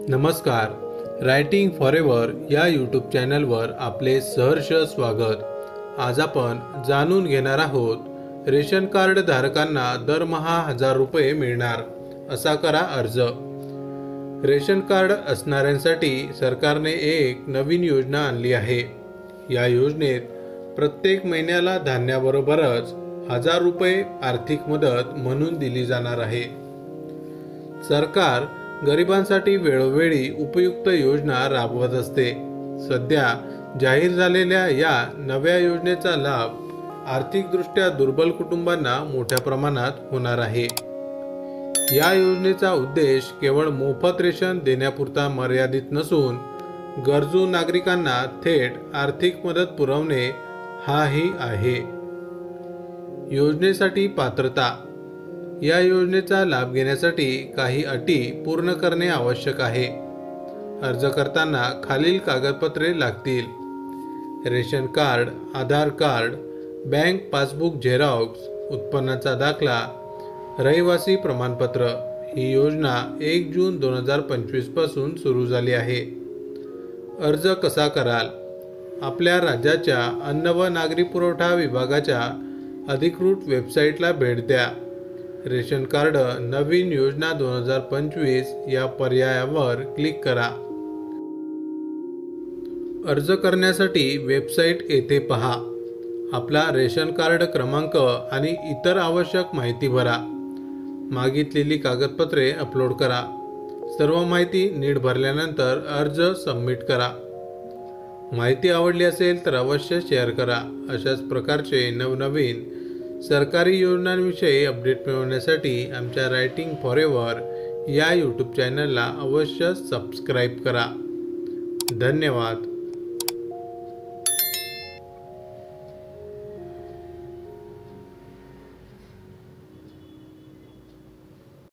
नमस्कार. Writing forever या YouTube चॅनलवर आपले सहर्ष स्वागत. आज आपण जाणून घेणार आहोत रेशन कार्ड धारकांना दरमहा 1000 रुपये मिळणार, असा करा अर्ज. रेशन कार्ड असणाऱ्यांसाठी सरकारने एक नवीन योजना आणली आहे. या योजनेत प्रत्येक महिन्याला धान्याबरोबरच 1000 रुपये आर्थिक मदत म्हणून दिली जाणार आहे. सरकार गरिबांसाठी वेळोवेळी उपयुक्त योजना राबवत असते. सध्या जाहीर झालेल्या या नव्या योजनेचा लाभ आर्थिकदृष्ट्या दुर्बल कुटुंबांना मोठ्या प्रमाणात होणार आहे. या योजनेचा उद्देश केवळ मोफत रेशन देण्यापुरता मर्यादित नसून गरजू नागरिकांना थेट आर्थिक मदत पुरवणे हाही आहे. योजनेसाठी पात्रता. या योजनेचा लाभ घेण्यासाठी काही अटी पूर्ण करणे आवश्यक आहे. अर्ज करताना खालील कागदपत्रे लागतील: रेशन कार्ड, आधार कार्ड, बँक पासबुक झेरॉक्स, उत्पन्नाचा दाखला, रहिवासी प्रमाणपत्र. ही योजना 1 जून 2025 पासून सुरू झाली आहे. अर्ज कसा कराल? आपल्या राज्याच्या अन्न व नागरी पुरवठा विभागाच्या अधिकृत वेबसाईटला भेट द्या. रेशन कार्ड नवीन योजना 2025 या पर्यायावर क्लिक करा. अर्ज करण्यासाठी वेबसाईट येथे पहा. आपला रेशन कार्ड क्रमांक आणि इतर आवश्यक माहिती भरा. मागितलेली कागदपत्रे अपलोड करा. सर्व माहिती नीट भरल्यानंतर अर्ज सबमिट करा. माहिती आवडली असेल तर अवश्य शेअर करा. अशाच प्रकारचे नवनवीन सरकारी योजनांविषयी अपडेट मिळवण्यासाठी आमच्या रायटिंग फॉरएव्हर या यूट्यूब चॅनलला अवश्य सबस्क्राईब करा. धन्यवाद.